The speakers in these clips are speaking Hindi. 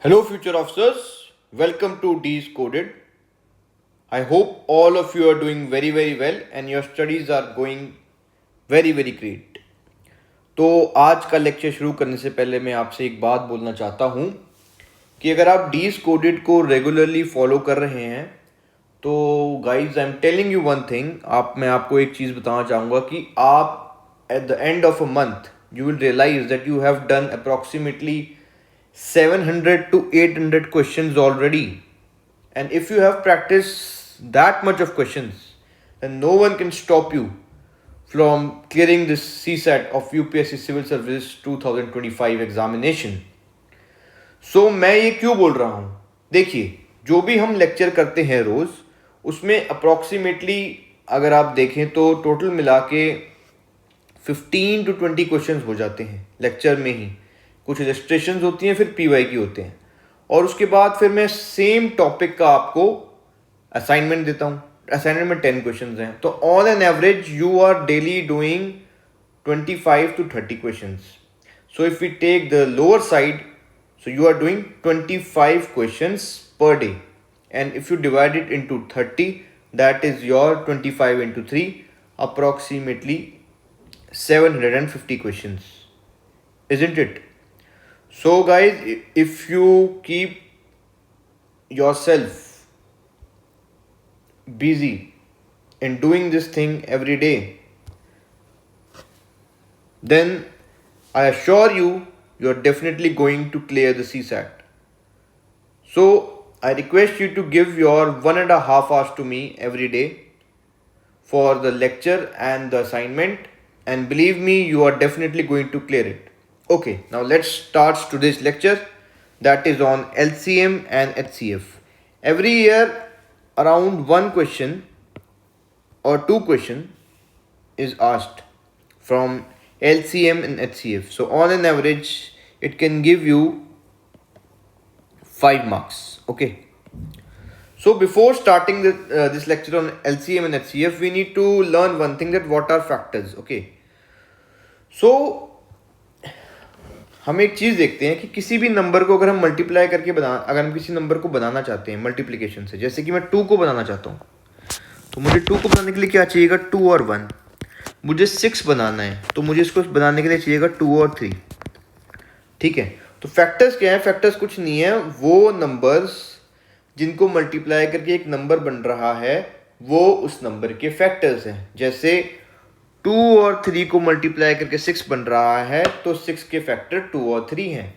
Hello, future officers. Welcome to D's Coded. I hope all of you are doing very well and your studies are going very great. तो आज का लेक्चर शुरू करने से पहले मैं आपसे एक बात बोलना चाहता हूँ कि अगर आप डीज कोडेड को रेगुलरली फॉलो कर रहे हैं तो guys I am telling you one thing, मैं आपको एक चीज़ बताना चाहूँगा कि आप at the end of a month you will realise that you have done approximately 700 to 800 questions already. And if you have practiced that much of questions, then no one can stop you from clearing this CSAT of UPSC Civil Service 2025 examination. So मैं ये क्यों बोल रहा हूँ? देखिए, जो भी हम लेक्चर करते हैं रोज़, उसमें अप्रॉक्सीमेटली अगर आप देखें तो टोटल मिला के 15 to 20 क्वेश्चंस हो जाते हैं लेक्चर में ही. कुछ इलस्ट्रेशंस होती हैं, फिर PYQ होते हैं, और उसके बाद फिर मैं सेम टॉपिक का आपको असाइनमेंट देता हूँ. असाइनमेंट में 10 क्वेश्चंस हैं, तो on an average you are daily doing 25 to 30 questions. So if we take the lower side, so you are doing 25 questions per day, and if you divide it into 30, that is your 25 into 3, approximately 750 questions, isn't it? So guys, if you keep yourself busy in doing this thing every day, then I assure you, you are definitely going to clear the CSAT. So I request you to give your 1.5 hours to me every day for the lecture and the assignment, and believe me, you are definitely going to clear it. Okay, now let's start today's lecture, that is on LCM and HCF. Every year around one question or two question is asked from LCM and HCF. So on an average it can give you 5 marks. Okay, so before starting this lecture on LCM and HCF, we need to learn one thing, that what are factors. Okay, so हम एक चीज़ देखते हैं कि किसी भी नंबर को अगर हम मल्टीप्लाई करके अगर हम किसी नंबर को बनाना चाहते हैं मल्टीप्लिकेशन से, जैसे कि मैं 2 को बनाना चाहता हूँ, तो मुझे 2 को बनाने के लिए क्या चाहिएगा? 2 और 1. मुझे 6 बनाना है, तो मुझे इसको बनाने के लिए चाहिएगा 2 और 3. ठीक है, तो फैक्टर्स क्या है? फैक्टर्स कुछ नहीं है, वो नंबर्स जिनको मल्टीप्लाई करके एक नंबर बन रहा है वो उस नंबर के फैक्टर्स हैं. जैसे 2 और 3 को मल्टीप्लाई करके 6 बन रहा है, तो 6 के फैक्टर 2 और 3 हैं.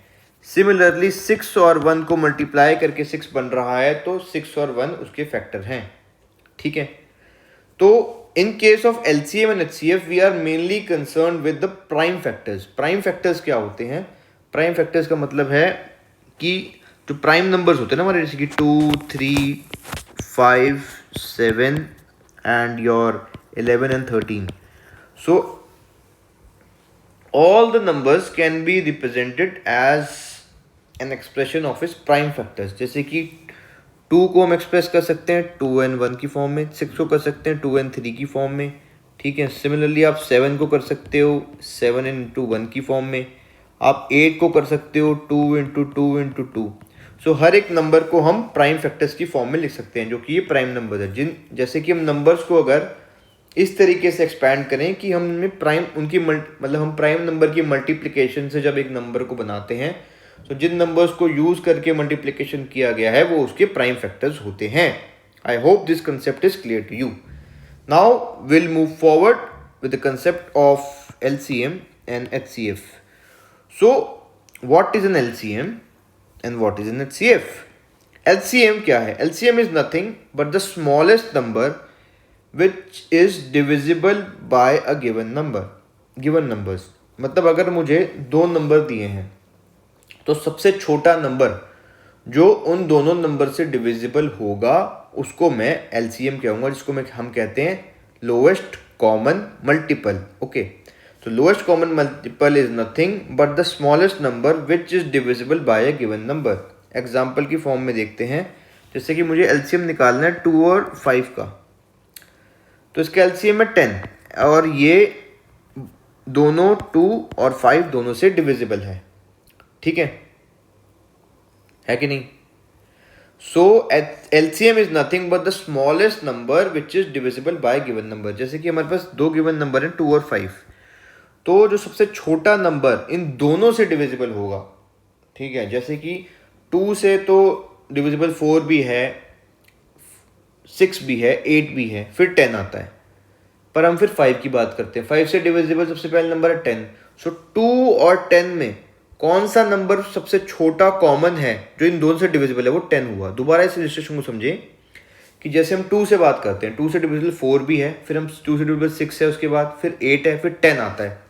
सिमिलरली 6 और 1 को मल्टीप्लाई करके 6 बन रहा है, तो 6 और 1 उसके फैक्टर हैं. ठीक है, तो in case of LCM and HCF we are mainly concern with the prime factors. Prime factors क्या होते हैं? प्राइम फैक्टर्स का मतलब है कि जो प्राइम नंबर्स होते हैं ना हमारे, जैसे कि 2, 3, 5, 7 and your 11 and 13. So all the numbers can be represented as an expression of its prime factors. जैसे कि 2 को हम एक्सप्रेस कर सकते हैं 2 and 1 की फॉर्म में, 6 को कर सकते हैं 2 and 3 की फॉर्म में. ठीक है, सिमिलरली आप 7 को कर सकते हो 7 into 1 की फॉर्म में. आप 8 को कर सकते हो 2 into 2 into 2. सो हर एक नंबर को हम प्राइम फैक्टर्स की फॉर्म में लिख सकते हैं, जो कि ये प्राइम नंबर है. जैसे कि हम नंबर्स को अगर इस तरीके से एक्सपैंड करें कि हम प्राइम उनकी मतलब हम प्राइम नंबर की मल्टीप्लिकेशन से जब एक नंबर को बनाते हैं, तो जिन नंबर्स को यूज करके मल्टीप्लिकेशन किया गया है वो उसके प्राइम फैक्टर्स होते हैं. I hope this concept is clear to you. Now will move forward with the concept of LCM and HCF. So what is an LCM and what is an HCF? LCM क्या है? LCM is nothing but the smallest number which is divisible by a given number. given numbers मतलब अगर मुझे 2 नंबर दिए हैं, तो सबसे छोटा नंबर जो उन दोनों नंबर से डिविजिबल होगा उसको मैं LCM कहूँगा, जिसको हम कहते हैं लोएस्ट कॉमन मल्टीपल. ओके, तो lowest common multiple is nothing but the smallest number which is divisible by a given number. Example की फॉर्म में देखते हैं, जैसे कि मुझे LCM निकालना है 2 और 5 का, तो इसका LCM है 10, और ये दोनों 2 और 5 दोनों से डिविजिबल है. ठीक है, है कि नहीं? सो LCM is nothing but the smallest number which is divisible by given number. जैसे कि हमारे पास दो गिवन नंबर हैं 2 और 5, तो जो सबसे छोटा नंबर इन दोनों से डिविजिबल होगा, ठीक है, जैसे कि 2 से तो डिविजिबल 4 भी है, 6 भी है, 8 भी है, फिर 10 आता है, पर हम फिर 5 की बात करते हैं। 5 से डिविजिबल सबसे पहला नंबर है 10। सो 2 और 10 में कौन सा नंबर सबसे छोटा कॉमन है जो इन दोनों से डिविजिबल है? वो 10 हुआ। दोबारा इस रजिस्ट्रेशन को समझे कि जैसे हम 2 से बात करते हैं, 2 से डिविजिबल 4 भी है, फिर हम 2 से डिविजिबल 6 है, उसके बाद फिर 8 है, फिर 10 आता है,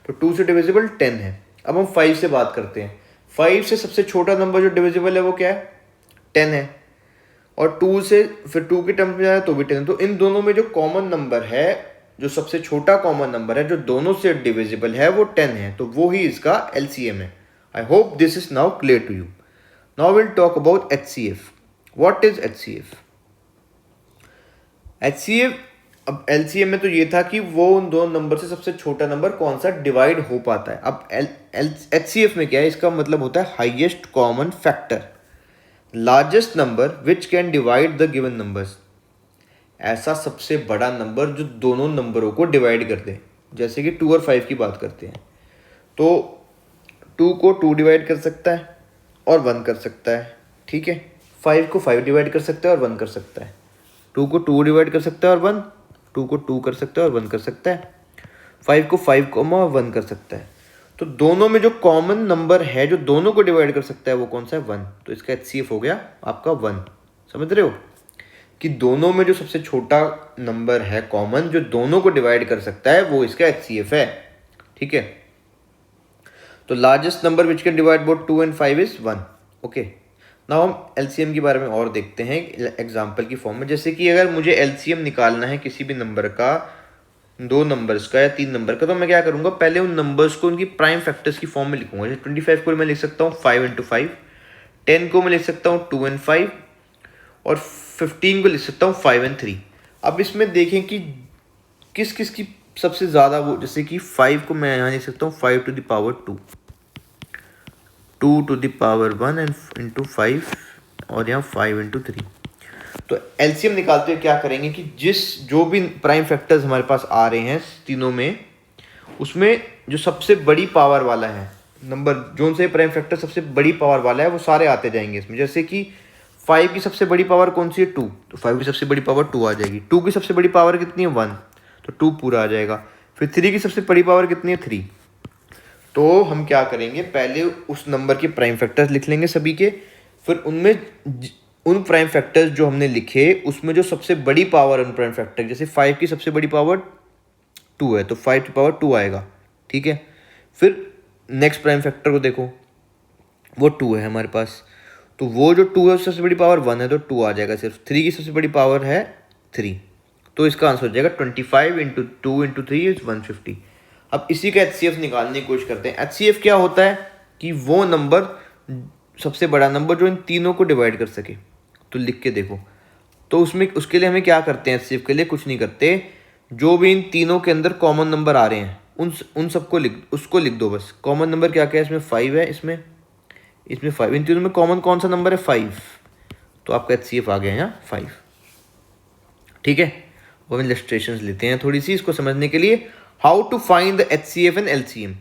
तो 2 से डिविजिबल 10 है। अब हम 5 से बात करते हैं, 5 से सबसे छोटा नंबर जो डिविजिबल है वो क्या है? 10 है, और 2 से फिर 2 के टर्म्स में जाए तो भी 10 है। तो इन दोनों में जो कॉमन नंबर है, जो सबसे छोटा कॉमन नंबर है जो दोनों से डिविजिबल है, वो 10 है, तो वो ही इसका LCM है। I hope this is now clear to you. Now will talk about HCF। What is HCF? HCF, अब LCM में तो ये था कि वो उन दो नंबर से सबसे छोटा नंबर कौन सा डिवाइड हो पाता है। अब HCF में क्या है? इसका मतलब होता है highest common factor, largest number which can divide the given numbers. ऐसा सबसे बड़ा नंबर जो दोनों नंबरों को डिवाइड कर दे। जैसे कि 2 और 5 की बात करते हैं, तो 2 को 2 डिवाइड कर सकता है और 1 कर सकता है, ठीक है। 5 को 5 डिवाइड कर सकता है और 1 कर सकता है। 2 को 2 डिवाइड कर सकता है और 1, 2 को 2 कर सकता है और 1 कर सकता है। 5 को 5 और 1 कर सकता है। तो दोनों में जो कॉमन नंबर है जो दोनों को डिवाइड कर सकता है वो कौन सा है? 1। तो इसका HCF हो गया आपका 1। समझ रहे हो कि दोनों में जो सबसे छोटा नंबर है कॉमन जो दोनों को डिवाइड कर सकता है वो इसका HCF है, ठीक है। तो largest number which can divide both 2 and 5 is 1। Okay, now हम LCM के बारे में और देखते हैं एग्जाम्पल की फॉर्म में। जैसे कि अगर मुझे LCM निकालना है किसी भी नंबर का, 2 नंबर्स का या 3 नंबर का, तो मैं क्या करूंगा? पहले उन नंबर्स को उनकी प्राइम फैक्टर्स की फॉर्म में लिखूंगा। जैसे 25 को मैं लिख सकता हूँ 5 into 5, 10 को मैं लिख सकता हूँ 2 and 5, और 15 को लिख सकता हूँ 5 and 3। अब इसमें देखें कि किस किस की सबसे ज़्यादा वो, जैसे कि 5 को मैं यहाँ लिख सकता हूँ 5 to the power 2, 2 to the power 1 and into 5, और यहाँ 5 into 3। तो LCM निकालते हुए क्या करेंगे कि जो भी प्राइम फैक्टर्स हमारे पास आ रहे हैं तीनों में, उसमें जो सबसे बड़ी पावर वाला है नंबर, जो से प्राइम फैक्टर सबसे बड़ी पावर वाला है, वो सारे आते जाएंगे इसमें। जैसे कि 5 की सबसे बड़ी पावर कौन सी है? 2, तो 5 की सबसे बड़ी पावर 2 आ जाएगी। 2 की सबसे बड़ी पावर कितनी है? 1, तो 2 पूरा आ जाएगा। फिर 3 की सबसे बड़ी पावर कितनी है? 3। तो हम क्या करेंगे? पहले उस नंबर के प्राइम फैक्टर्स लिख लेंगे सभी के, फिर उनमें उन प्राइम फैक्टर्स जो हमने लिखे उसमें जो सबसे बड़ी पावर है उन प्राइम फैक्टर, जैसे 5 की सबसे बड़ी पावर 2 है तो 5 की पावर 2 आएगा, ठीक है। फिर नेक्स्ट प्राइम फैक्टर को देखो, वो 2 है हमारे पास, तो वो जो 2 है सबसे बड़ी पावर 1 है तो 2 आ जाएगा सिर्फ। 3 की सबसे बड़ी पावर है 3, तो इसका आंसर हो जाएगा 25 into 2 into 3 इज 150। अब इसी का HCF निकालने की कोशिश करते हैं। HCF क्या होता है कि वो नंबर, सबसे बड़ा नंबर जो इन तीनों को डिवाइड कर सके। तो लिख के देखो, तो उसमें उसके लिए हमें क्या करते हैं? HCF के लिए कुछ नहीं करते, जो भी इन तीनों के अंदर कॉमन नंबर आ रहे हैं उन सबको उसको लिख दो बस। कॉमन नंबर क्या क्या है? इसमें 5 है, इसमें 5, इन तीनों में कॉमन कौन सा नंबर है? 5, तो आपका HCF आ गया यहाँ 5, ठीक है। वो इलस्ट्रेशंस लेते हैं थोड़ी सी इसको समझने के लिए। How to find the HCF and LCM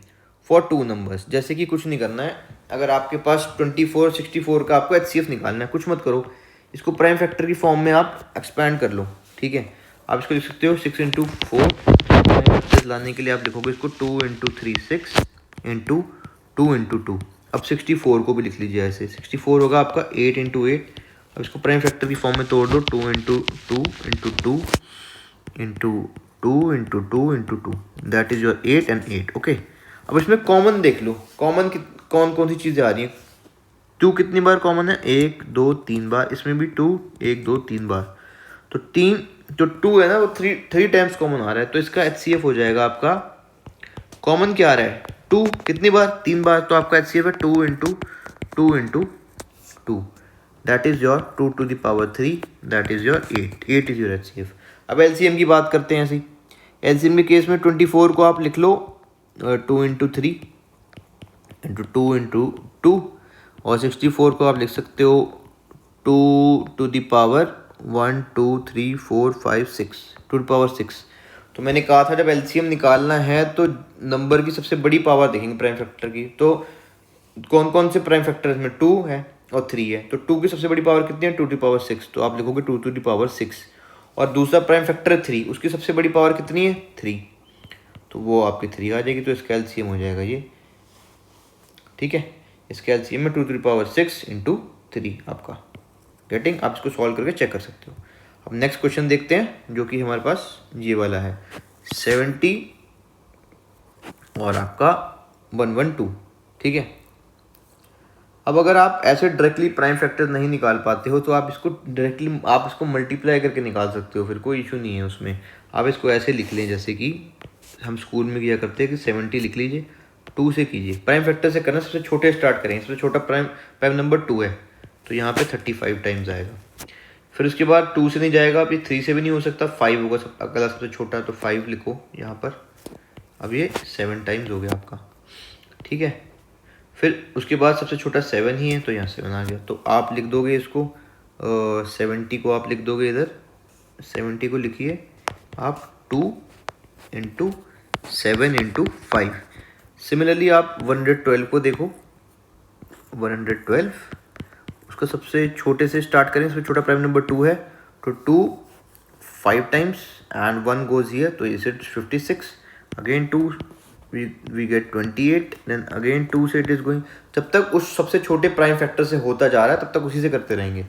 for 2 numbers. जैसे कि कुछ नहीं करना है, अगर आपके पास 24 64 का आपको HCF निकालना है, कुछ मत करो, इसको प्राइम फैक्टर की फॉर्म में आप एक्सपैंड कर लो, ठीक है। आप इसको लिख सकते हो 6 into 4, प्राइम फैक्टर्स लाने के लिए आप लिखोगे इसको 2 into 3 6 into 2 into 2। अब 64 को भी लिख लीजिए ऐसे, 64 होगा आपका 8 into 8। अब इसको प्राइम फैक्टर की फॉर्म में तोड़ दो, 2 into 2 into 2 into 2 into 2 into 2, that is your 8 and 8, okay. अब इसमें कॉमन देख लो, कॉमन कौन कौन सी चीज़ें आ रही हैं। 2 कितनी बार कॉमन है? 1 2 3 बार, इसमें भी 2 1 2 3 बार, तो 3 जो 2 है ना वो 3 टाइम्स कॉमन आ रहा है, तो इसका HCF हो जाएगा आपका, कॉमन क्या आ रहा है? 2 कितनी बार? 3 बार, तो आपका HCF है 2 into 2 into 2, that is your 2 to the power 3, that is your 8 is your HCF। अब LCM की बात करते हैं ऐसी। LCM के केस में 24 को आप लिख लो 2 into 3 into 2 into 2, और 64 को आप लिख सकते हो 2 to the power 1 2 3 4 5 6 2 to the power 6। तो मैंने कहा था जब एलसीएम निकालना है तो नंबर की सबसे बड़ी पावर देखेंगे प्राइम फैक्टर की। तो कौन कौन से प्राइम फैक्टर इसमें 2 है और 3 है, तो 2 की सबसे बड़ी पावर कितनी है 2 to the power 6, तो आप लिखोगे 2 to the power 6। और दूसरा प्राइम फैक्टर है 3, उसकी सबसे बड़ी पावर कितनी है 3, तो वो आपकी 3 आ जाएगी, तो इसका एलसीएम हो जाएगा ये। ठीक है, इसका एलसीएम में 2 to the power 6 इंटू 3 आपका गेटिंग। आप इसको सॉल्व करके चेक कर सकते हो। अब नेक्स्ट क्वेश्चन देखते हैं जो कि हमारे पास ये वाला है 70 और आपका 112। ठीक है, अब अगर आप ऐसे डायरेक्टली प्राइम फैक्टर नहीं निकाल पाते हो तो आप इसको डायरेक्टली आप इसको मल्टीप्लाई करके निकाल सकते हो, फिर कोई इशू नहीं है उसमें। आप इसको ऐसे लिख लें जैसे कि हम स्कूल में किया करते हैं कि 70 लिख लीजिए, 2 से कीजिए। प्राइम फैक्टर से करना सबसे छोटे स्टार्ट करेंगे, सबसे छोटा प्राइम नंबर 2 है तो यहाँ पे 35 टाइम्स आएगा। फिर उसके बाद 2 से नहीं जाएगा, अब ये 3 से भी नहीं हो सकता, 5 होगा अगला सबसे छोटा, तो 5 लिखो यहाँ पर। अब ये 7 टाइम्स हो गया आपका। ठीक है, फिर उसके बाद सबसे छोटा 7 ही है तो यहाँ 7 आ गया। तो आप लिख दोगे इसको 70 को आप लिख दोगे इधर, 70 को लिखिए आप 2 इंटू 7 इंटू 5। सिमिलरली आप 112 को देखो, 112 उसका सबसे छोटे से स्टार्ट करें, सबसे छोटा प्राइम नंबर 2 है तो 2 5 टाइम्स एंड 1 गोज हियर, तो is it 56, again 2 we get 28, then again 2 से it is going। जब तक उस सबसे छोटे प्राइम फैक्टर से होता जा रहा है तब तक उसी से करते रहेंगे।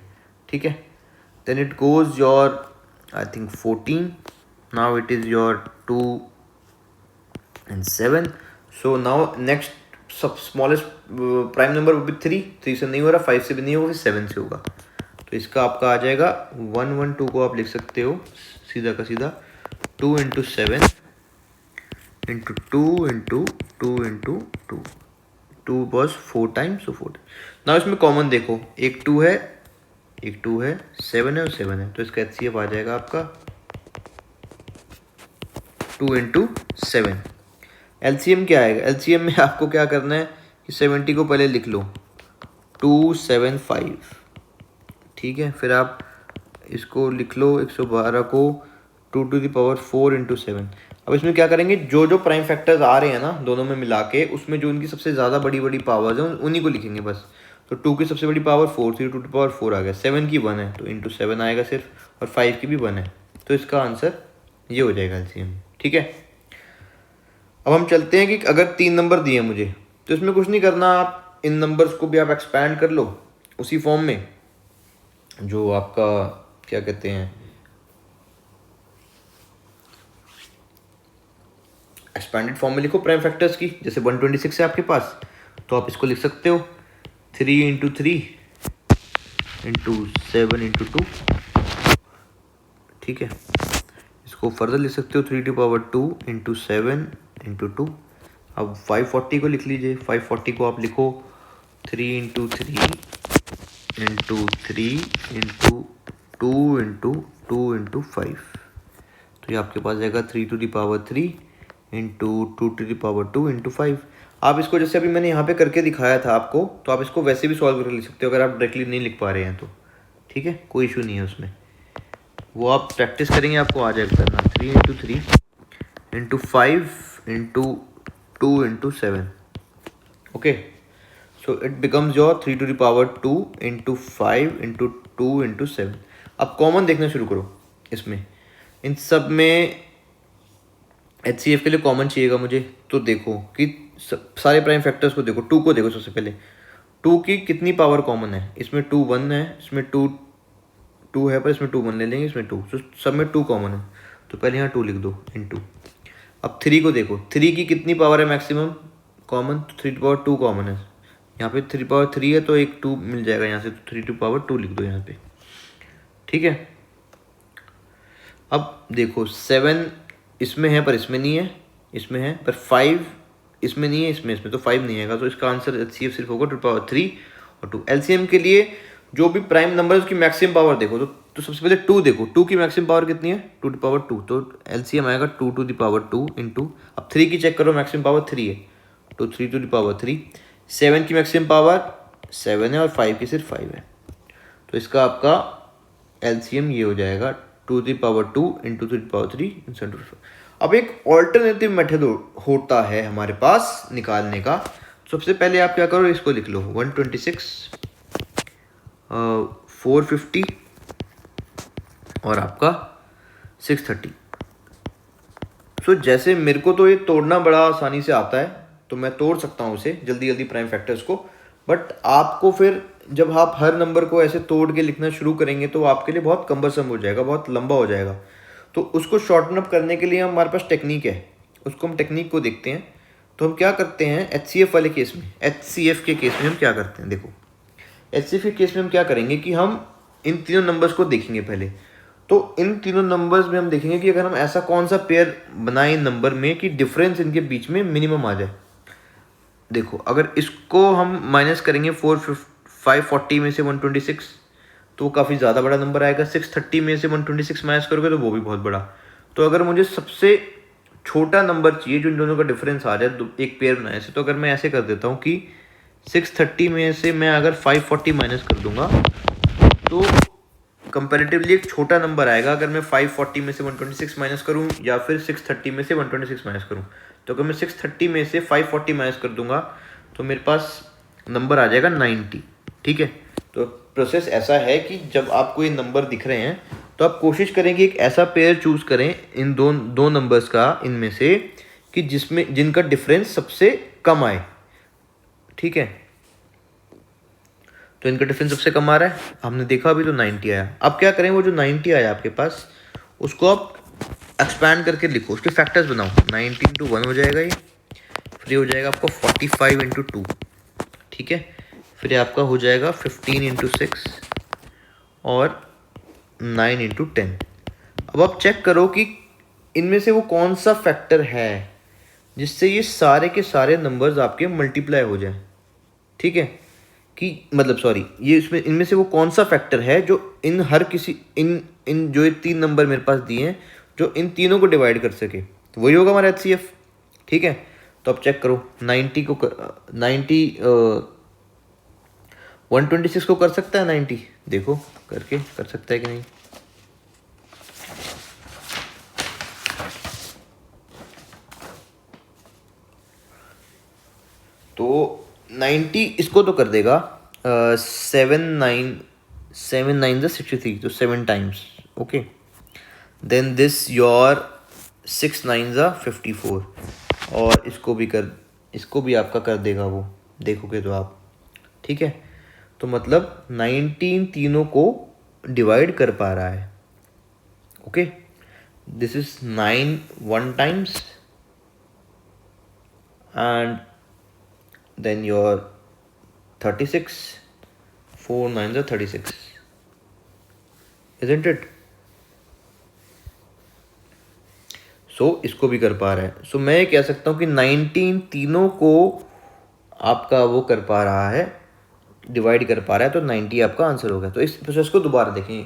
ठीक है, then it goes your I think 14, now it is your 2 and 7, so now next सब स्मॉलेस्ट प्राइम नंबर भी 3 से नहीं हो रहा, 5 से भी नहीं होगा, 7 से होगा। तो इसका आपका आ जाएगा 112 को आप लिख सकते हो सीधा का सीधा 2 इंटू 7 इंटू 2 इंटू 2 इंटू 2, 2 बस 4 टाइम्स, 4 टाइम्स। ना इसमें कॉमन देखो, एक 2 है, एक 2 है, 7 है और 7 है, तो इसका एचसीएफ आ जाएगा आपका 2 इंटू 7। एलसीएम क्या आएगा, एलसीएम में आपको क्या करना है कि 70 को पहले लिख लो 275। ठीक है, फिर आप इसको लिख लो 112 को 2 to the power 4 इंटू 7। अब इसमें क्या करेंगे, जो जो प्राइम फैक्टर्स आ रहे हैं ना दोनों में मिला के, उसमें जो उनकी सबसे ज़्यादा बड़ी बड़ी पावर्स हैं उन्हीं को लिखेंगे बस। तो 2 की सबसे बड़ी पावर 4 थी, 2 to the power 4 आ गया, 7 की 1 है तो इंटू 7 आएगा सिर्फ, और 5 की भी 1 है, तो इसका आंसर ये हो जाएगा एलसीएम। ठीक है, अब हम चलते हैं कि अगर 3 नंबर दिए मुझे तो इसमें कुछ नहीं करना, आप इन नंबर्स को भी आप एक्सपैंड कर लो उसी फॉर्म में जो आपका क्या कहते हैं एक्सपैंडेड फॉर्म में लिखो प्राइम फैक्टर्स की। जैसे 126 है आपके पास तो आप इसको लिख सकते हो 3 इंटू 3 इंटू 7 इंटू 2। ठीक है, इसको फर्दर लिख सकते हो 3 to the power 2 into 7 into 2। अब 540 को लिख लीजिए, 540 को आप लिखो 3 into 3 into 3 into 2 into 2 into 5, तो ये आपके पास जाएगा 3 to the power 3 into 2 to the power 2 into 5। आप इसको जैसे अभी मैंने यहाँ पे करके दिखाया था आपको, तो आप इसको वैसे भी सॉल्व करके लिख सकते हो अगर आप डायरेक्टली नहीं लिख पा रहे हैं तो। ठीक है, कोई इशू नहीं है उसमें, वो आप प्रैक्टिस करेंगे आपको आ जाएगा करना। 3 into 3 into 5 into 2 into 7। Okay, so it becomes your 3 to the power 2 into 5 into 2 into 7। अब कॉमन देखना शुरू करो इसमें, इन सब में एचसीएफ के लिए कॉमन चाहिएगा मुझे, तो देखो कि सारे प्राइम फैक्टर्स को देखो। 2 को देखो सबसे पहले, 2 की कितनी पावर कॉमन है, इसमें 2 1 है, इसमें 2 है पर इसमें 2 1 ले लेंगे, इसमें 2, तो सब में 2 कॉमन है, तो पहले यहाँ 2 लिख दो इंटू। अब 3 को देखो, 3 की कितनी पावर है मैक्सिमम कॉमन, तो 3 to the power 2 कॉमन है, यहाँ पे 3 to the power 3 है तो एक 2 मिल जाएगा यहाँ से, तो 3 to the power 2 लिख दो यहाँ पे। ठीक है, अब देखो 7 इसमें है पर इसमें नहीं है, इसमें है पर 5 इसमें नहीं है, इसमें तो 5 नहीं आएगा, तो इसका आंसर एचसीएफ सिर्फ होगा 2 to the power 3 और 2। एलसीएम के लिए जो भी प्राइम नंबर है उसकी मैक्सिमम पावर देखो, तो सबसे पहले 2 देखो, 2 की मैक्सिमम पावर कितनी है 2 to the power 2, तो एलसीएम आएगा 2 to the power 2 इंटू। अब 3 की चेक करो, मैक्सिमम पावर 3 है तो 3 to the power 3। 7 की मैक्सिमम पावर 7 है और 5 की सिर्फ 5 है। तो इसका आपका LCM ये हो जाएगा 2 इंटू 3 अब एक ऑल्टरनेटिव मेथड होता है हमारे पास निकालने का। सबसे पहले आप क्या करो, इसको लिख लो 126 450 और आपका 630। सो जैसे मेरे को तो ये तोड़ना बड़ा आसानी से आता है तो मैं तोड़ सकता हूँ उसे जल्दी जल्दी प्राइम फैक्टर्स को, बट आपको फिर जब आप हर नंबर को ऐसे तोड़ के लिखना शुरू करेंगे तो आपके लिए बहुत कम्बरसम हो जाएगा, बहुत लंबा हो जाएगा। तो उसको शॉर्टन अप करने के लिए हमारे पास टेक्निक है, उसको हम टेक्निक को देखते हैं। तो हम क्या करते हैं HCF वाले केस में, HCF के केस में हम क्या करते हैं, देखो HCF के केस में हम क्या करेंगे कि हम इन तीनों नंबर्स को देखेंगे पहले। तो इन तीनों नंबर्स में हम देखेंगे कि अगर हम ऐसा कौन सा पेयर बनाए इन नंबर में कि डिफरेंस इनके बीच में मिनिमम आ जाए। देखो अगर इसको हम माइनस करेंगे 540 में से 126 तो काफ़ी ज़्यादा बड़ा नंबर आएगा। 630 में से 126 माइनस करोगे तो वो भी बहुत बड़ा। तो अगर मुझे सबसे छोटा नंबर चाहिए जो इन दोनों का डिफरेंस आ जाए एक पेयर बनाने से, तो अगर मैं ऐसे कर देता हूँ कि 630 में से मैं अगर 540 माइनस कर दूंगा तो कंपैरेटिवली एक छोटा नंबर आएगा अगर मैं 540 में से 126 माइनस करूँ या फिर 630 में से 126 माइनस करूँ। तो अगर मैं 630 में से 540 माइनस कर दूंगा तो मेरे पास नंबर आ जाएगा 90। ठीक है, तो प्रोसेस ऐसा है कि जब आपको ये नंबर दिख रहे हैं तो आप कोशिश करें कि एक ऐसा पेयर चूज करें इन दो नंबर्स का इनमें से कि जिनका डिफरेंस सबसे कम आए। ठीक है, तो इनका डिफरेंस सबसे कम आ रहा है, हमने देखा अभी तो 90 आया। अब क्या करें, वो जो 90 आया आपके पास उसको आप एक्सपैंड करके लिखो, उसके फैक्टर्स बनाओ। 90 इंटू 1 हो जाएगा ये, फिर हो जाएगा आपका 45 इंटू 2। ठीक है, फिर आपका हो जाएगा 15 इंटू 6 और 9 इंटू 10। अब आप चेक करो कि इनमें से वो कौन सा फैक्टर है जिससे ये सारे के सारे नंबर्स आपके मल्टीप्लाई हो जाएं। ठीक है, कि मतलब सॉरी, ये इसमें इनमें से वो कौन सा फैक्टर है जो इन हर किसी इन जो ये 3 नंबर मेरे पास दिए हैं जो इन तीनों को डिवाइड कर सके, तो वही होगा हमारा HCF। ठीक है, तो अब चेक करो 126 को कर सकता है 90, देखो करके कर सकता है कि नहीं। तो 90 इसको तो कर देगा 7 9 63, तो 7 times. Okay, then this your 6 9 54 और इसको भी आपका कर देगा वो, देखोगे तो आप। ठीक है, तो मतलब 19 तीनों को डिवाइड कर पा रहा है। Okay, this is 9 1 times and then your 36 4 9 36, isn't it? सो इसको भी कर पा रहा है। सो मैं ये कह सकता हूँ कि 19 तीनों को आपका वो कर पा रहा है, डिवाइड कर पा रहा है, तो 90 आपका आंसर होगा। तो इस प्रोसेस को दोबारा देखें।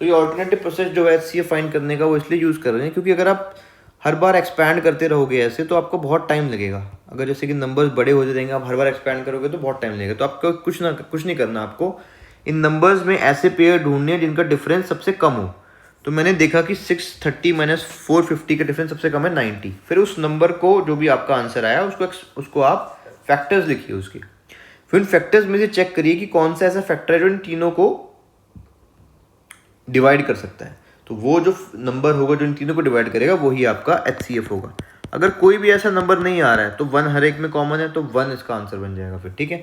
तो ये ऑल्टरनेटिव प्रोसेस जो है HCF फाइंड करने का वो इसलिए यूज़ कर रहे हैं क्योंकि अगर आप हर बार एक्सपैंड करते रहोगे ऐसे तो आपको बहुत टाइम लगेगा। अगर जैसे कि नंबर्स बड़े हो जाएंगे, आप हर बार एक्सपैंड करोगे तो बहुत टाइम लगेगा। तो आपको कुछ नहीं करना, आपको इन नंबर्स में ऐसे पेयर ढूंढने हैं जिनका डिफरेंस सबसे कम हो। तो मैंने देखा कि 630 माइनस 450 का डिफरेंस सबसे कम है 90। फिर उस नंबर को जो भी आपका आंसर आया उसको आप फैक्टर्स लिखिए उसके, फिर फैक्टर्स में से चेक करिए कि कौन सा ऐसा फैक्टर है जो इन तीनों को डिवाइड कर सकता है। तो वो जो नंबर होगा जो इन तीनों को डिवाइड करेगा वही आपका HCF होगा। अगर कोई भी ऐसा नंबर नहीं आ रहा है तो 1 हर एक में कॉमन है तो 1 इसका आंसर बन जाएगा फिर। ठीक है,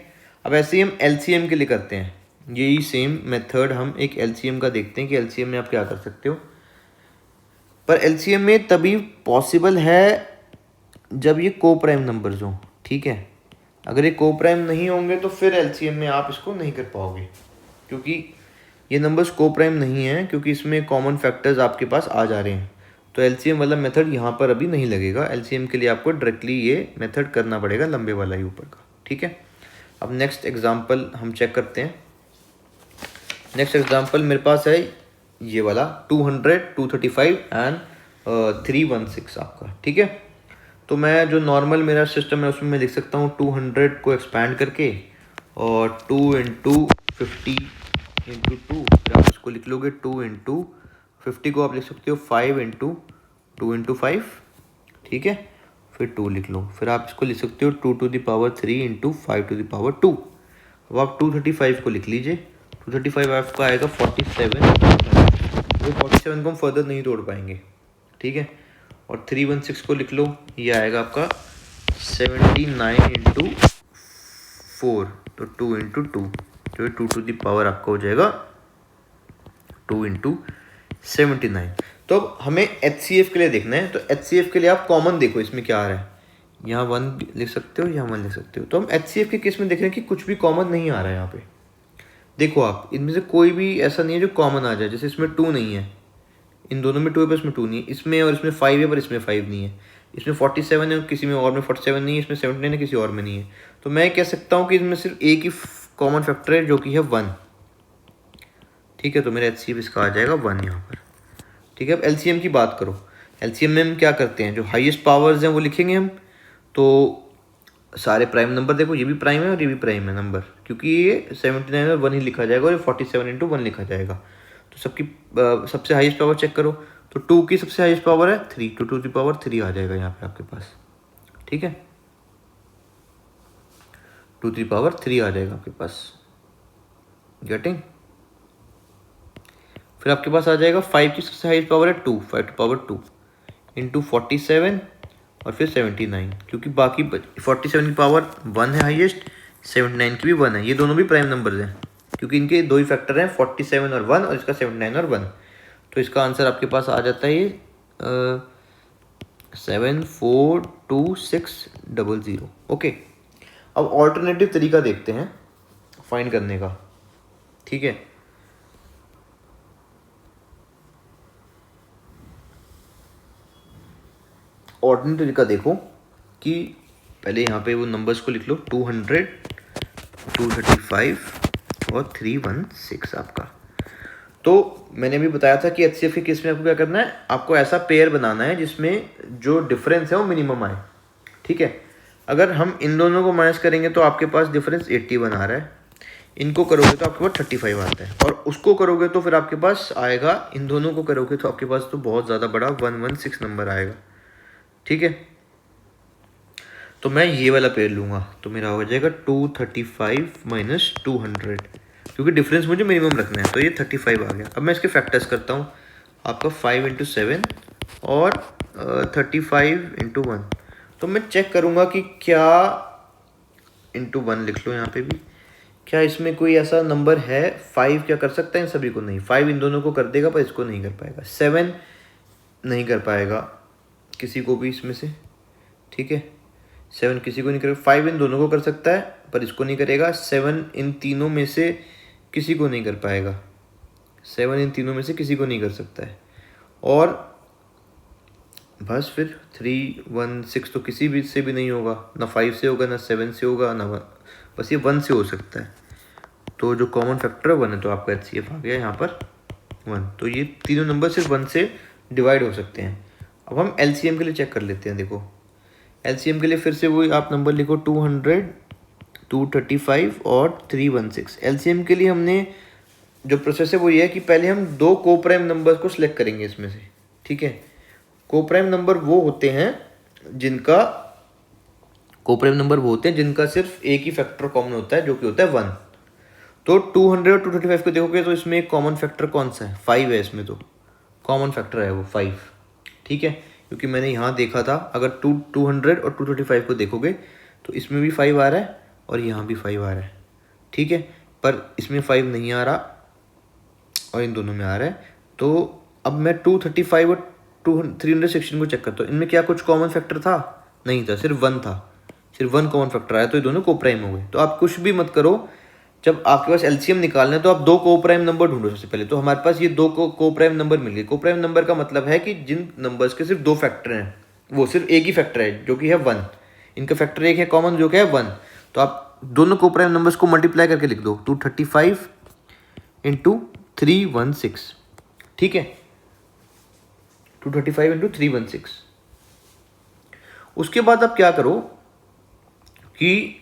अब ऐसे ही हम LCM के लिए करते हैं, यही सेम मेथड हम एक LCM का देखते हैं कि LCM में आप क्या कर सकते हो। पर LCM में तभी पॉसिबल है जब ये को प्राइम नंबर्स हों। ठीक है, अगर ये को प्राइम नहीं होंगे तो फिर LCM में आप इसको नहीं कर पाओगे क्योंकि ये नंबर्स को प्राइम नहीं है, क्योंकि इसमें कॉमन फैक्टर्स आपके पास आ जा रहे हैं। तो LCM वाला मेथड यहाँ पर अभी नहीं लगेगा। LCM के लिए आपको डायरेक्टली ये मेथड करना पड़ेगा, लंबे वाला ही ऊपर का। ठीक है, अब नेक्स्ट एग्जांपल हम चेक करते हैं। नेक्स्ट एग्जांपल मेरे पास है ये वाला 200 235 एंड 316 आपका। ठीक है, तो मैं जो नॉर्मल मेरा सिस्टम है उसमें मैं लिख सकता हूँ 200 को एक्सपैंड करके और 2 × 50 × 2, फिर आप इसको लिख लोगे 2 × 50 को आप लिख सकते हो 5 × 2 × 5, ठीक है, फिर 2 लिख लो, फिर आप इसको लिख सकते हो 2⁻³ × 5⁻²। अब आप 235 को लिख लीजिए, 235 आपका आएगा 47, तो 47 को हम फर्दर नहीं तोड़ पाएंगे, ठीक है, और 316 को लिख लो, ये आएगा आपका 79 × 4, तो 2 × 2, तो 2⁻, आपका हो जाएगा 2 × 79। तो अब हमें HCF के लिए देखना है, तो HCF के लिए आप कॉमन देखो इसमें क्या आ रहा है, यहाँ 1 लिख सकते हो, यहाँ 1 लिख सकते हो। तो हम HCF के केस में देख रहे हैं कि कुछ भी कॉमन नहीं आ रहा है यहाँ पे। देखो आप इनमें से कोई भी ऐसा नहीं है जो कॉमन आ जाए, जैसे इसमें 2 नहीं है, इन दोनों में 2 है पर इसमें 2 नहीं है, इसमें और इसमें 5 है पर इसमें 5 नहीं है, इसमें 47 है किसी में और में 47 नहीं है, इसमें 79 है किसी और में नहीं है। तो मैं कह सकता हूँ कि इसमें सिर्फ एक ही कॉमन फैक्टर है जो कि है 1, ठीक है, तो मेरा HCF इसका आ जाएगा 1 यहाँ पर, ठीक है। अब LCM की बात करो, LCM में हम क्या करते हैं, जो हाईएस्ट पावर्स हैं वो लिखेंगे हम। तो सारे प्राइम नंबर देखो, ये भी प्राइम है और ये भी प्राइम है नंबर, क्योंकि ये 79 और 1 ही लिखा जाएगा और ये 47 × 1 लिखा जाएगा। तो सबकी सबसे हाईएस्ट पावर चेक करो, तो 2 की सबसे हाईएस्ट पावर है 3, तो 2⁻³ आ जाएगा यहाँ पे आपके पास, ठीक है, 2⁻³ आ जाएगा आपके पास, गेटिंग। फिर आपके पास आ जाएगा 5 की सबसे हाईएस्ट पावर है 2, 5⁻² × 47 और फिर 79, क्योंकि बाकी 47 की पावर 1 है हाईएस्ट, 79 की भी 1 है, ये दोनों भी प्राइम नंबर्स हैं, क्योंकि इनके दो ही फैक्टर हैं 47 और 1, और इसका 79 और 1। तो इसका आंसर आपके पास आ जाता है ये 742,600। ओके, अब ऑल्टरनेटिव तरीका देखते हैं फाइंड करने का, ठीक है। ऑर्डिनरी तरीका देखो कि पहले यहाँ पे वो नंबर्स को लिख लो, 200, 235 और 316 आपका। तो मैंने भी बताया था कि HCF के केस में आपको क्या करना है, आपको ऐसा पेयर बनाना है जिसमें जो डिफरेंस है वो मिनिमम आए, ठीक है। अगर हम इन दोनों को माइनस करेंगे तो आपके पास डिफरेंस 81 आ रहा है, इनको करोगे तो आपके पास 35 आता है, और उसको करोगे तो फिर आपके पास आएगा, इन दोनों को करोगे तो आपके पास तो बहुत ज़्यादा बड़ा 116 नंबर आएगा, ठीक है। तो मैं ये वाला पेयर लूँगा, तो मेरा हो जाएगा 235 - 200, क्योंकि डिफरेंस मुझे मिनिमम रखना है, तो ये 35 आ गया। अब मैं इसके फैक्टर्स करता हूँ, आपका 5 × 7 और 35 × 1। तो मैं चेक करूँगा कि क्या × 1 लिख लो यहाँ पे भी, क्या इसमें कोई ऐसा नंबर है 5 क्या कर सकता है इन सभी को, नहीं, 5 इन दोनों को कर देगा पर इसको नहीं कर पाएगा, 7 नहीं कर पाएगा किसी को भी इसमें से, ठीक है, 7 किसी को नहीं करेगा, 5 इन दोनों को कर सकता है पर इसको नहीं करेगा, 7 इन तीनों में से किसी को नहीं कर पाएगा, 7 इन तीनों में से किसी को नहीं कर सकता है, और बस फिर 316 तो किसी भी से भी नहीं होगा, ना 5 से होगा, ना 7 से होगा, ना 1, बस ये 1 से हो सकता है। तो जो कॉमन फैक्टर है 1 है, तो आपका HCF आ गया यहाँ पर 1। तो ये तीनों नंबर सिर्फ 1 से डिवाइड हो सकते हैं। अब हम LCM के लिए चेक कर लेते हैं। देखो LCM के लिए फिर से वही आप नंबर लिखो, 200, 235 और 316। LCM के लिए हमने जो प्रोसेस है वो ये है कि पहले हम दो कोप्राइम नंबर्स को सिलेक्ट करेंगे इसमें से, ठीक है। कोप्राइम नंबर वो होते हैं जिनका सिर्फ एक ही फैक्टर कॉमन होता है, जो कि होता है 1। तो 200 और 235 को देखोगे तो इसमें एक कॉमन फैक्टर कौन सा है, 5 है, इसमें तो कॉमन फैक्टर है वो 5, ठीक है, क्योंकि मैंने यहाँ देखा था, अगर 200 और 235 को देखोगे तो इसमें भी 5 आ रहा है और यहाँ भी 5 आ रहा है, ठीक है, पर इसमें 5 नहीं आ रहा और इन दोनों में आ रहा है। तो अब मैं 235 और 316 को चेक करता हूँ, इनमें क्या कुछ कॉमन फैक्टर था, नहीं था, सिर्फ 1 था, सिर्फ 1 कॉमन फैक्टर आया, तो ये दोनों कोप्राइम हो गए। तो आप कुछ भी मत करो, जब आपके पास LCM निकालना है तो आप दो कोप्राइम नंबर ढूंढो सबसे पहले। तो हमारे पास ये दो कोप्राइम नंबर मिल गए। कोप्राइम नंबर का मतलब है कि जिन नंबर्स के सिर्फ दो फैक्टर हैं, वो सिर्फ एक ही फैक्टर है जो कि है 1, इनका फैक्टर एक है कॉमन जो कि है 1। तो आप दोनों कोप्राइम नंबर्स को मल्टीप्लाई करके लिख दो, 235 × 316, ठीक है, 235 × 316। उसके बाद आप क्या करो कि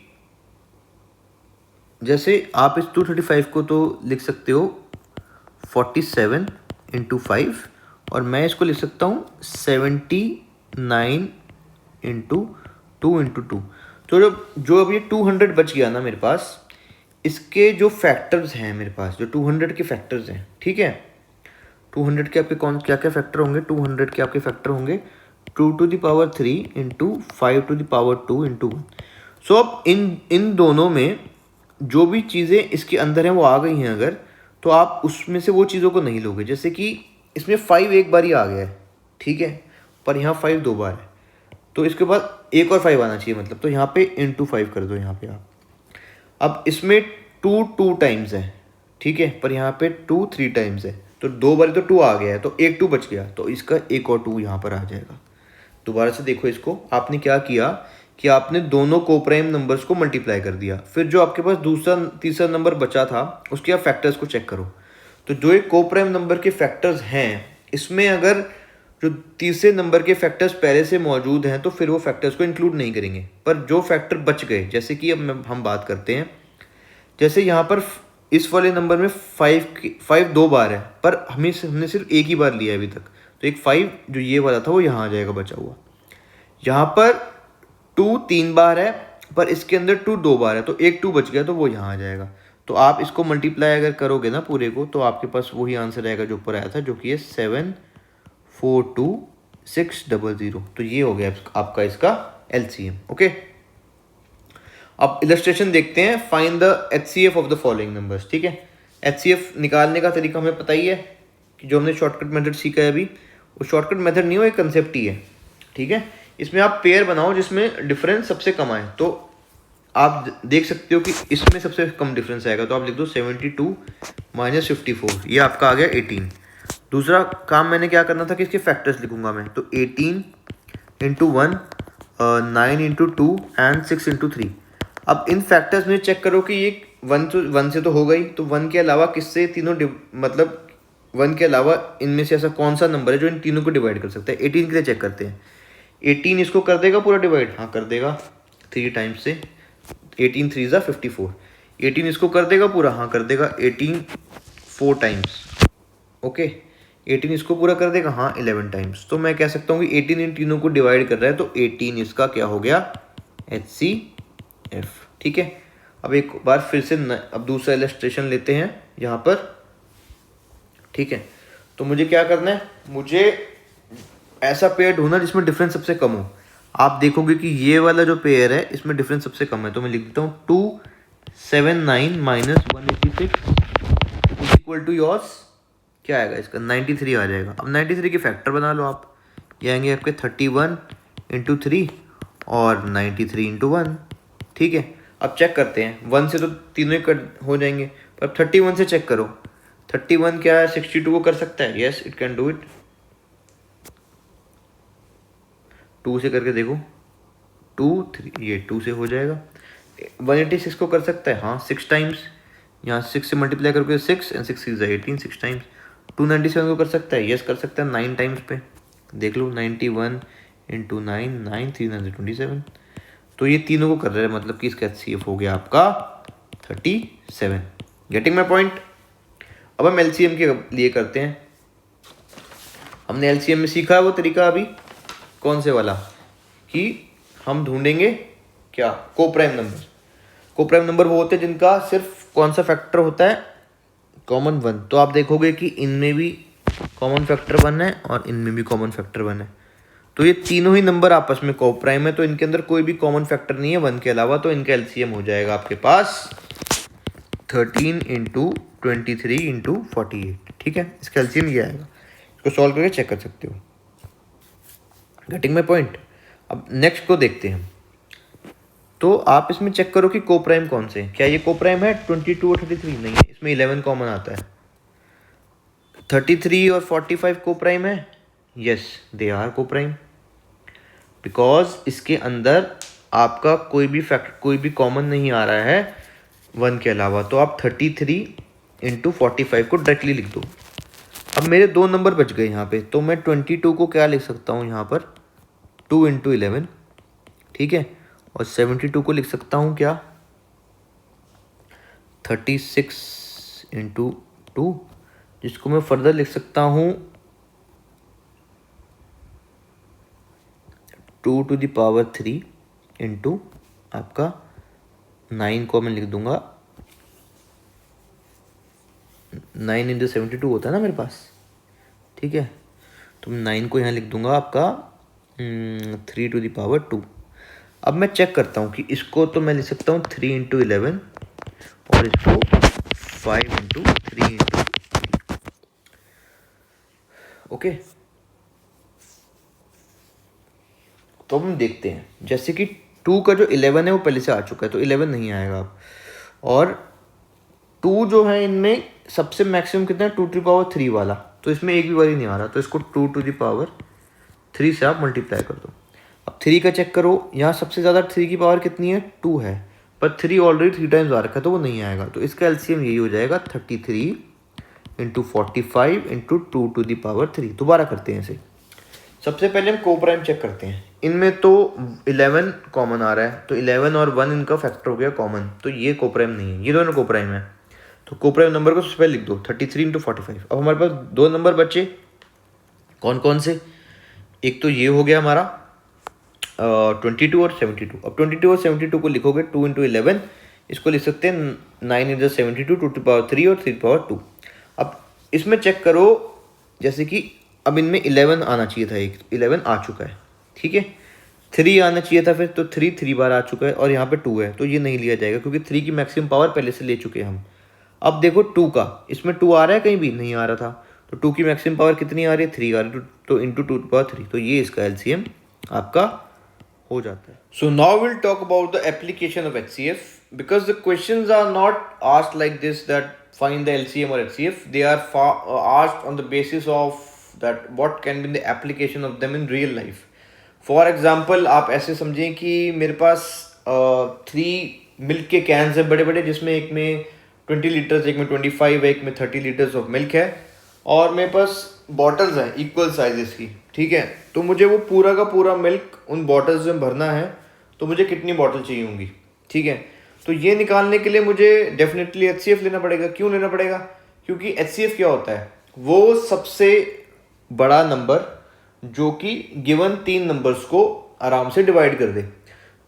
जैसे आप इस 235 को तो लिख सकते हो 47 इंटू 5, और मैं इसको लिख सकता हूँ 79 इंटू 2 तो जो अब ये 200 बच गया ना मेरे पास, इसके जो फैक्टर्स हैं मेरे पास, जो 200 के फैक्टर्स हैं, ठीक है, 200 के आपके कौन क्या क्या फैक्टर होंगे, 200 के आपके फैक्टर होंगे 2 to the power 3 into 5 to the power 2 into 1। सो अब इन दोनों में जो भी चीज़ें इसके अंदर हैं वो आ गई हैं अगर, तो आप उसमें से वो चीज़ों को नहीं लोगे। जैसे कि इसमें 5 एक बार ही आ गया है, ठीक है, पर यहाँ 5 दो बार है, तो इसके बाद एक और 5 आना चाहिए, मतलब तो यहाँ पे इंटू 5 कर दो यहाँ पे आप। अब इसमें 2 टाइम्स है, ठीक है, पर यहाँ पे 2 3 टाइम्स है, तो दो बार तो 2 आ गया है, तो एक 2 बच गया, तो इसका एक और 2 यहाँ पर आ जाएगा। दोबारा से देखो इसको, आपने क्या किया कि आपने दोनों कोप्राइम नंबर्स को मल्टीप्लाई कर दिया, फिर जो आपके पास दूसरा तीसरा नंबर बचा था उसके आप फैक्टर्स को चेक करो। तो जो एक कोप्राइम नंबर के फैक्टर्स हैं, इसमें अगर जो तीसरे नंबर के फैक्टर्स पहले से मौजूद हैं तो फिर वो फैक्टर्स को इंक्लूड नहीं करेंगे, पर जो फैक्टर बच गए, जैसे कि अब हम बात करते हैं, जैसे यहाँ पर इस वाले नंबर में 5 दो बार है, पर हमने सिर्फ एक ही बार लिया है अभी तक, तो एक 5 जो ये वाला था वो यहाँ आ जाएगा बचा हुआ। यहाँ पर 2 3 बार है, पर इसके अंदर 2 दो बार है, तो एक 2 बच गया, तो वो यहाँ आ जाएगा। तो आप इसको मल्टीप्लाई अगर करोगे ना पूरे को, तो आपके पास वही आंसर आएगा जो ऊपर आया था, जो कि है 742600। तो ये हो गया आपका इसका LCM। ओके, अब इलस्ट्रेशन देखते हैं। Find the HCF of the following numbers. ठीक है, HCF निकालने का तरीका हमें पता ही है कि जो हमने शॉर्टकट मेथड सीखा है अभी, वो शॉर्टकट मेथड नहीं हो, एक कंसेप्ट ही है। ठीक है, इसमें आप पेयर बनाओ जिसमें डिफरेंस सबसे कम आए, तो आप देख सकते हो कि इसमें सबसे कम डिफरेंस आएगा, तो आप लिख दो 72 - 54, ये आपका आ गया 18। दूसरा काम मैंने क्या करना था कि इसके फैक्टर्स लिखूंगा मैं, तो 18 इंटू 1, 9 इंटू 2 एंड 6 इंटू 3। अब इन फैक्टर्स में चेक करो कि ये 1 से तो हो गई, तो 1 के अलावा किससे तीनों मतलब 1 के अलावा इनमें से ऐसा कौन सा नंबर है जो इन तीनों को डिवाइड कर सकता है। 18 के लिए चेक करते हैं, 18 इसको कर देगा पूरा डिवाइड, हाँ कर देगा 3 टाइम्स से, 18 3 ज़ा 54। 18 इसको कर देगा पूरा, हाँ कर देगा 18 4 टाइम्स। ओके, 18 इसको पूरा कर देगा, हाँ 11 टाइम्स। तो मैं कह सकता हूँ कि 18 इन तीनों को डिवाइड कर रहा है, तो 18 इसका क्या हो गया, HCF। ठीक है, अब एक बार फिर से अब दूसरा इलस्ट्रेशन लेते हैं यहाँ पर। ठीक है, तो मुझे क्या करना है, मुझे ऐसा पेयर ढूंढना जिसमें डिफरेंस सबसे कम हो। आप देखोगे कि ये वाला जो पेयर है इसमें डिफरेंस सबसे कम है, तो मैं लिख देता हूँ 279 - 186 इज इक्वल टू योर्स, क्या आएगा इसका 93 आ जाएगा। अब 93 के फैक्टर बना लो आप, ये आएंगे आपके 31 इंटू 3 और 93 इंटू 1। ठीक है, अब चेक करते हैं, 1 से तो तीनों ही कट हो जाएंगे, पर 31 से चेक करो। 31 क्या है, 62 को कर सकता है, yes it can do it. 2 से करके देखो, 2 3, ये 2 से हो जाएगा। 186 को कर सकता है, हाँ 6 टाइम्स, यहाँ 6 से मल्टीप्लाई करके 6 एंड 6 is 18, 6 टाइम्स। 297 को कर सकता है, यस कर सकता है 9 टाइम्स पे, देख लो 91 इंटू 9 9 327। तो ये तीनों को कर रहा है, मतलब कि इसका HCF हो गया आपका 37। Getting my point. अब हम LCM के लिए करते हैं। हमने LCM में सीखा है वो तरीका अभी, कौन से वाला, कि हम ढूंढेंगे क्या, कोप्राइम नंबर। कोप्राइम नंबर वो होते हैं जिनका सिर्फ कौन सा फैक्टर होता है, कॉमन 1। तो आप देखोगे कि इनमें भी कॉमन फैक्टर 1 है और इनमें भी कॉमन फैक्टर 1 है, तो ये तीनों ही नंबर आपस में कोप्राइम है, तो इनके अंदर कोई भी कॉमन फैक्टर नहीं है 1 के अलावा, तो इनका LCM हो जाएगा आपके पास 13 इंटू 23 इंटू 48। ठीक है, इसका LCM ये आएगा, इसको सॉल्व करके चेक कर सकते हो। Getting my point. अब नेक्स्ट को देखते हैं, तो आप इसमें चेक करो कि कोप्राइम कौन से, क्या ये कोप्राइम है 22 और 33, नहीं है, इसमें 11 कॉमन आता है। 33 और 45 कोप्राइम है, yes they are coprime, because इसके अंदर आपका कोई भी कॉमन नहीं आ रहा है 1 के अलावा, तो आप 33 इंटू 45 को डायरेक्टली लिख दो। अब मेरे 2 नंबर बच गए यहाँ पे, तो मैं 22 को क्या लिख सकता हूँ यहाँ पर, 2 इंटू 11। ठीक है, और 72 को लिख सकता हूँ क्या, 36 × 2, जिसको मैं फर्दर लिख सकता हूँ 2⁻³ इंटू आपका 9 को मैं लिख दूंगा 9 × 72 होता है ना मेरे पास, ठीक है। तो मैं 9 को यहाँ लिख दूंगा आपका 3⁻²। अब मैं चेक करता हूँ कि इसको तो मैं लिख सकता हूँ 3 × 11 और इसको 5 × 3 × 3, ओके। तो हम देखते हैं, जैसे कि 2 का जो 11 है वो पहले से आ चुका है, तो 11 नहीं आएगा अब। और 2 जो है इनमें सबसे मैक्सिमम कितना है 2⁻³ वाला, तो इसमें एक भी बार ही नहीं आ रहा, तो इसको 2⁻³ से आप मल्टीप्लाई कर दो। अब 3 का चेक करो, यहाँ सबसे ज़्यादा 3 की पावर कितनी है 2 है, पर 3 ऑलरेडी 3 टाइम्स आ रखा है तो वो नहीं आएगा। तो इसका एलसीएम यही हो जाएगा 33 × 45 × 2⁻³। दोबारा करते हैं इसे। सबसे पहले हम कोप्राइम चेक करते हैं। इनमें तो 11 कॉमन आ रहा है, तो 11 और 1 इनका फैक्टर हो गया कॉमन, तो ये कोप्राइम नहीं है, ये दोनों कोप्राइम है। तो कोप्राइम नंबर को सबसे पहले लिख दो 33 × 45। अब हमारे पास दो नंबर बचे, कौन कौन से? एक तो ये हो गया हमारा 22 और 72। अब 22 और 72 को लिखोगे 2 × 11, इसको लिख सकते हैं 9 × 72 2⁻³ और 3⁻²। अब इसमें चेक करो, जैसे कि अब इनमें 11 आना चाहिए था, एक 11 आ चुका है, ठीक है। 3 आना चाहिए था फिर, तो 3 बार आ चुका है, और यहाँ पे 2 है तो ये नहीं लिया जाएगा क्योंकि 3 की मैक्सिमम पावर पहले से ले चुके हैं हम। अब देखो 2 का, इसमें 2 आ रहा है, कहीं भी नहीं आ रहा था, तो 2 की मैक्सिमम पावर कितनी आ रही है 3 आ रही है, तो इंटू 2⁻³, तो ये इसका एलसीएम आपका हो जाता है। So now will talk about the application of HCF, because the questions are not asked like this that find the LCM or HCF, they are asked on the basis of that what can be the application of them in real life. For example, आप ऐसे समझें कि मेरे पास 3 मिल्क के कैंस हैं बड़े बड़े, जिसमें एक में 20 लीटर्स, एक में 25, एक में 30 लीटर्स ऑफ मिल्क है, और मेरे पास बॉटल्स हैं इक्वल साइजेस की, ठीक है। तो मुझे वो पूरा का पूरा मिल्क उन बॉटल्स में भरना है, तो मुझे कितनी बॉटल चाहिए होंगी, ठीक है। तो ये निकालने के लिए मुझे डेफिनेटली HCF लेना पड़ेगा। क्यों लेना पड़ेगा? क्योंकि HCF क्या होता है, वो सबसे बड़ा नंबर जो कि गिवन 3 नंबर्स को आराम से डिवाइड कर दे।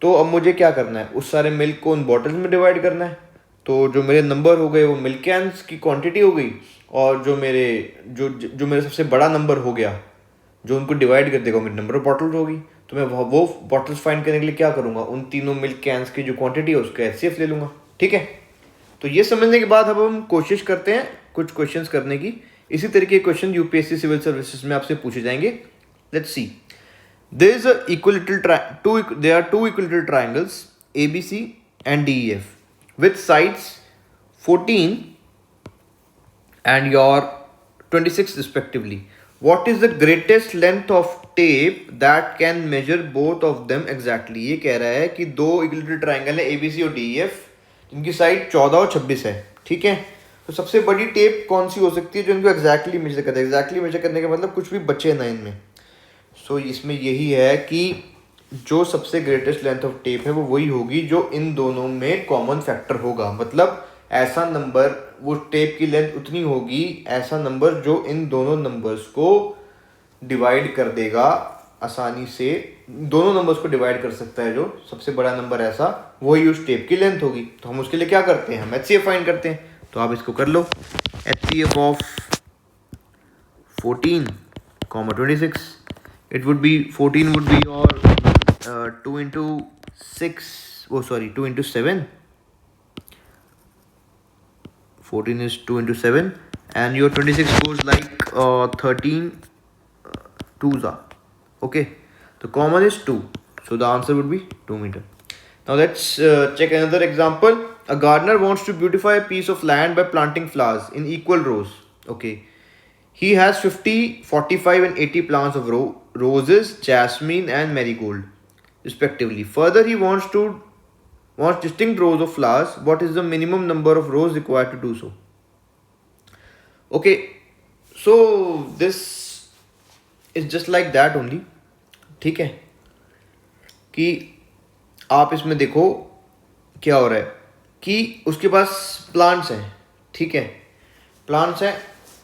तो अब मुझे क्या करना है, उस सारे मिल्क को उन बॉटल्स में डिवाइड करना है। तो जो मेरे नंबर हो गए वो मिल्क कैंस की क्वांटिटी हो गई, और जो मेरे सबसे बड़ा नंबर हो गया जो उनको डिवाइड कर देगा, मेरे नंबर ऑफ बॉटल्स होगी। तो मैं वो बॉटल्स फाइंड करने के लिए क्या करूँगा, उन तीनों मिल्क कैंस की जो क्वांटिटी है उसका HCF ले लूँगा, ठीक है। तो ये समझने के बाद अब हम कोशिश करते हैं कुछ क्वेश्चंस करने की। इसी तरीके के क्वेश्चन यूपीएससी सिविल सर्विसेज में आपसे पूछे जाएंगे। Let's see, there are two equilateral triangles ABC and DEF with sides 14 and your 26 respectively. What is the greatest length of tape that can measure both of them exactly? ये कह रहा है कि दो इक्विलेटरल ट्राइंगल है ABC और DEF, जिनकी साइड 14 और 26 है, ठीक है। तो सबसे बड़ी टेप कौन सी हो सकती है जो इनको एग्जैक्टली मेजर करता है? एग्जैक्टली मेजर करने का मतलब कुछ भी बचे ना इनमें। सो इसमें यही है कि जो सबसे ग्रेटेस्ट लेंथ ऑफ टेप है वो वही होगी जो इन दोनों में कॉमन फैक्टर होगा। मतलब ऐसा नंबर, वो टेप की लेंथ उतनी होगी, ऐसा नंबर जो इन दोनों नंबर्स को डिवाइड कर देगा आसानी से, दोनों नंबर्स को डिवाइड कर सकता है जो सबसे बड़ा नंबर, ऐसा वही उस टेप की लेंथ होगी। तो हम उसके लिए क्या करते हैं, हम HCF फाइंड करते हैं। तो आप इसको कर लो, HCF of 14, 26, it would be 14 would be your 2 into 6, oh sorry 2 into 7, 14 is 2 into 7, and your 26 goes like 13 twos are, okay. The common is 2, so the answer would be 2 meter. Now let's check another example. A gardener wants to beautify a piece of land by planting flowers in equal rows, okay. He has 50, 45 and 80 plants of roses, jasmine and marigold respectively. Further, he wants distinct rows of flowers. What is the minimum number of rows required to do so? Okay, so this is just like that only, ठीक है। कि आप इसमें देखो क्या हो रहा है कि उसके पास प्लांट्स हैं, ठीक है, प्लांट्स हैं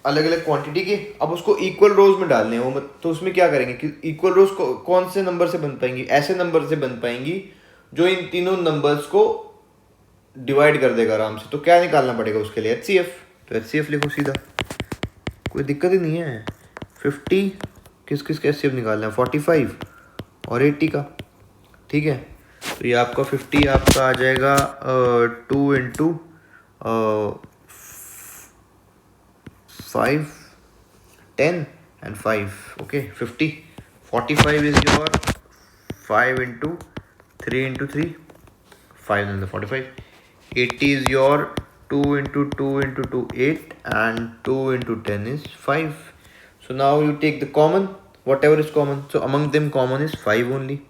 अलग अलग क्वांटिटी के, अब उसको इक्वल रोज में डालने हैं वो तो उसमें क्या करेंगे कि इक्वल रोज कौन से नंबर से बन पाएंगी, ऐसे नंबर से बन पाएंगी जो इन तीनों नंबर्स को डिवाइड कर देगा आराम से। तो क्या निकालना पड़ेगा उसके लिए, HCF। तो HCF लिखो सीधा, कोई दिक्कत ही नहीं है। 50 किस किस का HCF निकालना है, 45 और 80 का, ठीक है। तो ये आपका 50 आपका आ जाएगा 2 into 5 10 and 5, okay, 50। 45 is your 5 into 3 into 3, 5 and the 45। 80 is your 2 into 2 into 2, 8, and 2 into 10 is 5। So now you take the common, whatever is common. So among them common is 5 only.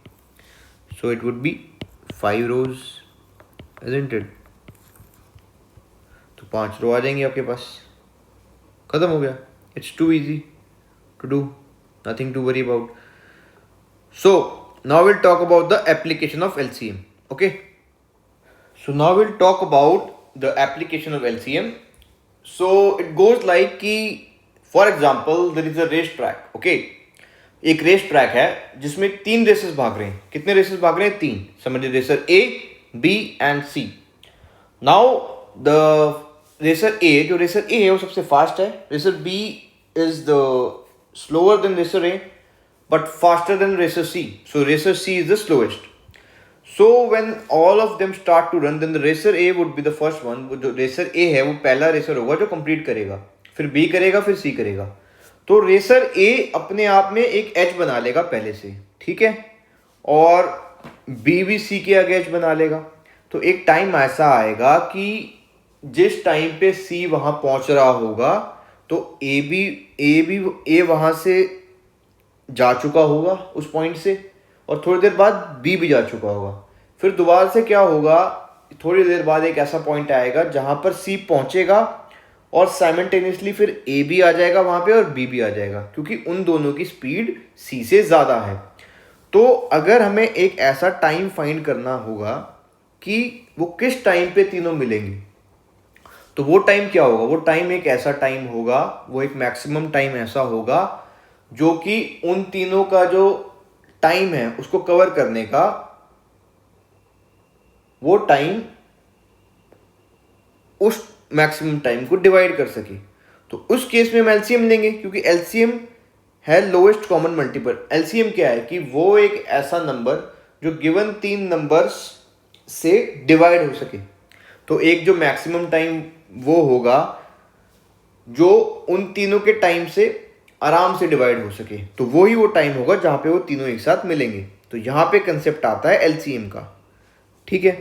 So it would be 5 rows, isn't it? तो 5 रो आ जाएंगी आपके पास, खत्म हो गया। It's too easy to do, nothing to worry about. So now we'll talk about the application of LCM. Okay, so now we'll talk about the application of LCM. So it goes like कि for example there is a race track. Okay, एक रेस ट्रैक है जिसमें 3 रेसेस भाग रहे हैं। कितने रेसेस भाग रहे हैं, 3। समझिए, racer A, B and C। Now the racer A, जो रेसर A है वो सबसे फास्ट है, racer B is the slower then racer A but faster than racer C. So racer C is the slowest. So when all of them start to run, then the racer A would be the first one. जो racer A है वो पहला रेसर होगा जो कंप्लीट करेगा, फिर B करेगा, फिर C करेगा। तो रेसर A अपने आप में एक एज बना लेगा पहले से, ठीक है, और B भी C के आगे एज बना लेगा। तो एक टाइम ऐसा आएगा कि जिस टाइम पे C वहां पहुंच रहा होगा तो A वहां से जा चुका होगा उस पॉइंट से, और थोड़ी देर बाद B भी जा चुका होगा। फिर दोबारा से क्या होगा, थोड़ी देर बाद एक ऐसा पॉइंट आएगा जहां पर C पहुंचेगा और साइमल्टेनियसली फिर A भी आ जाएगा वहां पे और B भी आ जाएगा, क्योंकि उन दोनों की स्पीड C से ज़्यादा है। तो अगर हमें एक ऐसा टाइम फाइंड करना होगा कि वो किस टाइम पे तीनों मिलेंगे, तो वो टाइम क्या होगा, वो टाइम एक ऐसा टाइम होगा, वो एक मैक्सिमम टाइम ऐसा होगा जो कि उन तीनों का जो टाइम है उसको कवर करने का, वो टाइम उस मैक्सिमम टाइम को डिवाइड कर सके। तो उस केस में हम एलसीएम लेंगे, क्योंकि एलसीएम है लोएस्ट कॉमन मल्टीपल। एलसीएम क्या है कि वो एक ऐसा नंबर जो गिवन 3 नंबर्स से डिवाइड हो सके। तो एक जो मैक्सिमम टाइम वो होगा जो उन तीनों के टाइम से आराम से डिवाइड हो सके, तो वो ही वो टाइम होगा जहां पे वो तीनों एक साथ मिलेंगे। तो यहां पे कंसेप्ट आता है एलसीएम का, ठीक है।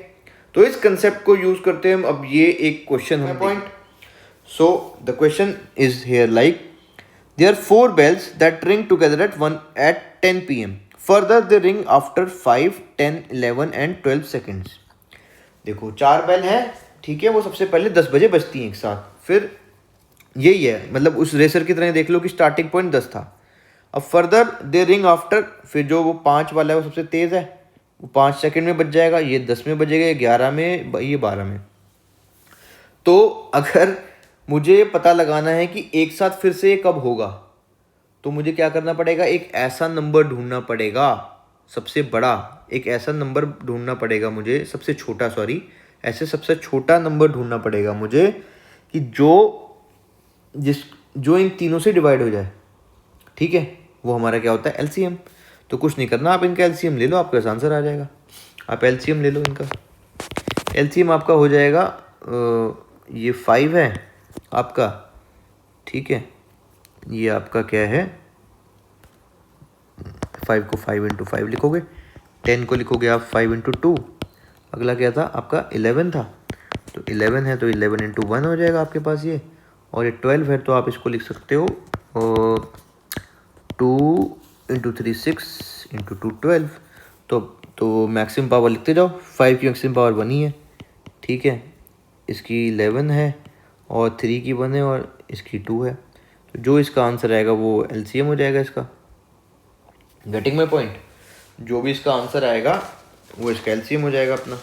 तो इस कंसेप्ट को यूज करते हैं अब ये एक क्वेश्चन है point. So the question is here like there 4 bells that ring together at 10 p.m. Further they ring after 5, 10, 11 and 12 seconds. देखो 4 बेल है, ठीक है, वो सबसे पहले 10 बजे बजती हैं एक साथ। फिर यही है, मतलब उस रेसर की तरह देख लो कि स्टार्टिंग पॉइंट 10 था। अब फर्दर दे रिंग आफ्टर, फिर जो वो 5 वाला है वो सबसे तेज है, वो 5 सेकंड में बज जाएगा, ये 10 में बजेगा, ये 11 में, ये 12 में। तो अगर मुझे पता लगाना है कि एक साथ फिर से ये कब होगा, तो मुझे क्या करना पड़ेगा, एक ऐसा नंबर ढूंढना पड़ेगा सबसे बड़ा, एक ऐसा नंबर ढूंढना पड़ेगा मुझे, सबसे छोटा, सॉरी, ऐसे सबसे छोटा नंबर ढूंढना पड़ेगा मुझे कि जो इन तीनों से डिवाइड हो जाए, ठीक है। वो हमारा क्या होता है, एलसीएम। तो कुछ नहीं करना, आप इनका एलसीएम ले लो, आपका आंसर आ जाएगा। आप एलसीएम ले लो इनका, एलसीएम आपका हो जाएगा ये 5 है आपका, ठीक है, ये आपका क्या है, 5 को 5 इंटू 5 लिखोगे, 10 को लिखोगे आप 5 इंटू 2, अगला क्या था आपका 11 था, तो 11 है तो 11 इंटू 1 हो जाएगा आपके पास ये, और ये 12 है तो आप इसको लिख सकते हो 2 इंटू 3 6 इंटू 2 12। तो मैक्सिमम पावर लिखते जाओ, 5 की मैक्सिमम पावर 1 ही है, ठीक है, इसकी 11 है और 3 की 1 है और इसकी 2 है। तो जो इसका आंसर आएगा वो एलसीएम हो जाएगा इसका। गेटिंग माय पॉइंट, जो भी इसका आंसर आएगा वो इसका एलसीएम हो जाएगा अपना।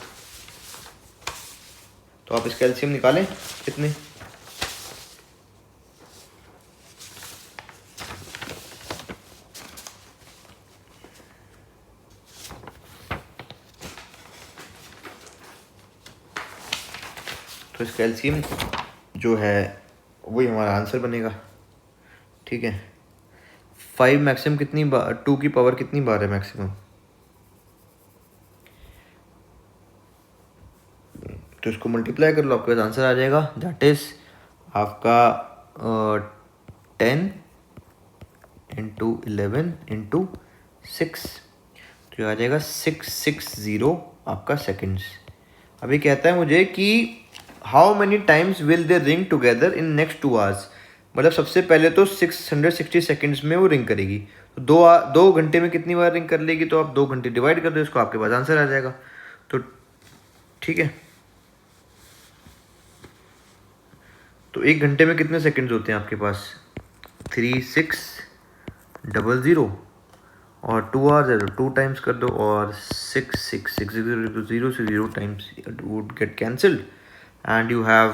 तो आप इसका एलसीएम निकालें कितने। तो इसका एलसीएम जो है वही हमारा आंसर बनेगा। ठीक है, 5 मैक्सिमम कितनी बार, 2 की पावर कितनी बार है मैक्सिमम, तो इसको मल्टीप्लाई कर लो, आपके पास आंसर आ जाएगा। दैट इज आपका 10 इंटू 11 इंटू 6, तो ये आ जाएगा 660 आपका सेकेंड्स। अभी कहता है मुझे कि how many times will they ring together in next 2 hours, मतलब सबसे पहले तो 660 सेकेंड्स में वो रिंग करेगी, तो 2 घंटे में कितनी बार रिंग कर लेगी, तो आप 2 घंटे डिवाइड कर दो इसको, आपके पास आंसर आ जाएगा। तो ठीक है, तो 1 घंटे में कितने सेकेंड्स होते हैं आपके पास, 3600, और 2 आवर्स है तो 2 टाइम्स कर दो, और 0 से 0 times would get cancelled, and you have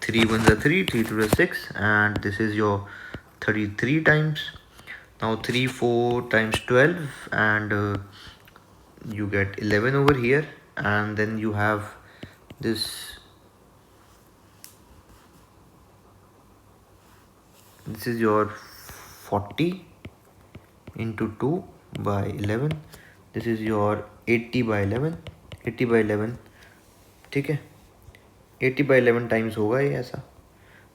3 1s are 3, 3 2 are 6, and this is your 33 times. Now 3 4 times 12, and you get 11 over here, and then you have this, this is your 40 into 2 by 11, this is your 80 by 11, 80 by 11, ठीक है, 80 by 11 टाइम्स होगा ये ऐसा,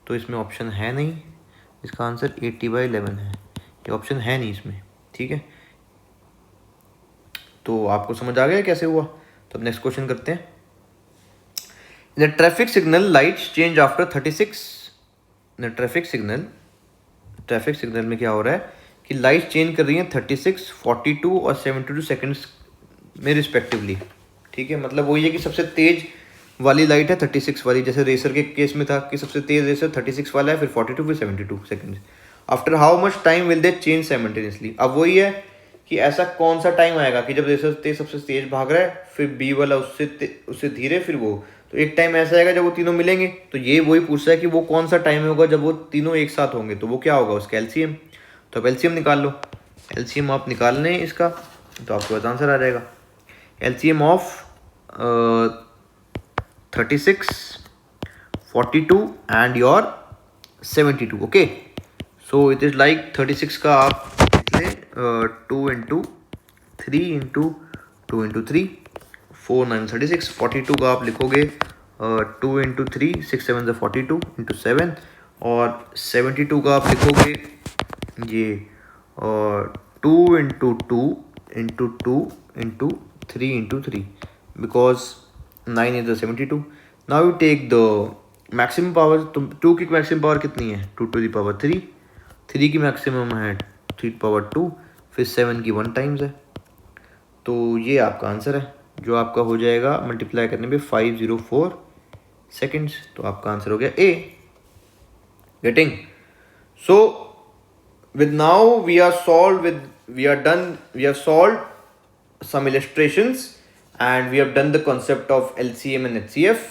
तो इसमें ऑप्शन है नहीं, इसका आंसर 80 by 11 है, ये ऑप्शन है नहीं इसमें। ठीक है, तो आपको समझ आ गया कैसे हुआ। तो अब नेक्स्ट क्वेश्चन करते हैं। The traffic signal lights change after 36, the traffic signal में क्या हो रहा है कि लाइट्स चेंज कर रही हैं 36, 42 और 72 सेकेंड्स में रिस्पेक्टिवली। ठीक है, मतलब वही है कि सबसे तेज वाली लाइट है 36 वाली, जैसे रेसर के केस में था कि सबसे तेज रेसर 36 वाला है, फिर 42 फिर 72 second. After how much time will they change simultaneously, अब वही है कि ऐसा कौन सा टाइम आएगा कि जब रेसर सबसे तेज भाग रहा है, फिर बी वाला उससे धीरे, फिर वो, तो एक टाइम ऐसा आएगा जब वो तीनों मिलेंगे। तो ये वही पूछ रहा है कि वो कौन सा टाइम होगा जब वो तीनों एक साथ होंगे, तो वो क्या होगा उसका एलसीएम। तो अब एलसीएम निकाल लो, एलसीएम आप निकाल लें इसका, तो आपके पास आंसर आ जाएगा। LCM of 36, 42 and your 72. Okay, so it is like 36 का आप लिख लें 2 into 3 into 2 into 3 4 9 36, 42 का आप लिखोगे 2 into 3 6 7 42 into 7, और 72 का आप लिखोगे ये 2 into 2 into 2 into 3 into 3, because 9 is the 72. Now you take the maximum power, तो 2 की मैक्सिमम पावर कितनी है, 2 to the power 3, 3 की मैक्सिमम है 3 to the power 2, फिर 7 की 1 टाइम्स है, तो ये आपका आंसर है जो आपका हो जाएगा मल्टीप्लाई करने पे 504 सेकेंड्स, तो आपका आंसर हो गया A. Getting? So with now we are solved some illustrations, and we have done the concept of LCM and HCF.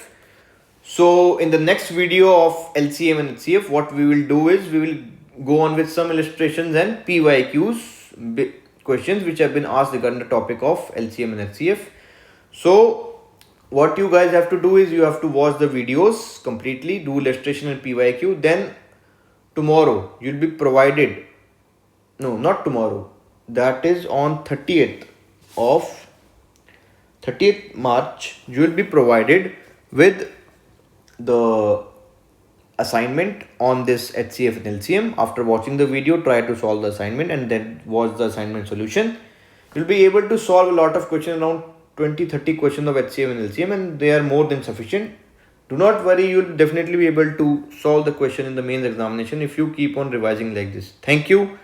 So in the next video of LCM and HCF, what we will do is we will go on with some illustrations and PYQs questions which have been asked regarding the topic of LCM and HCF. So what you guys have to do is you have to watch the videos completely, do illustration and PYQ, then tomorrow you'll be provided, no, not tomorrow, that is on 30th March, you will be provided with the assignment on this HCF and LCM. After watching the video, try to solve the assignment and then watch the assignment solution. You'll be able to solve a lot of questions, around 20-30 questions of HCF and LCM, and they are more than sufficient. Do not worry, you'll definitely be able to solve the question in the mains examination if you keep on revising like this. Thank you.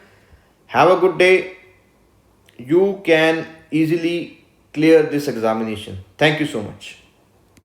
Have a good day. You can easily clear this examination. Thank you so much.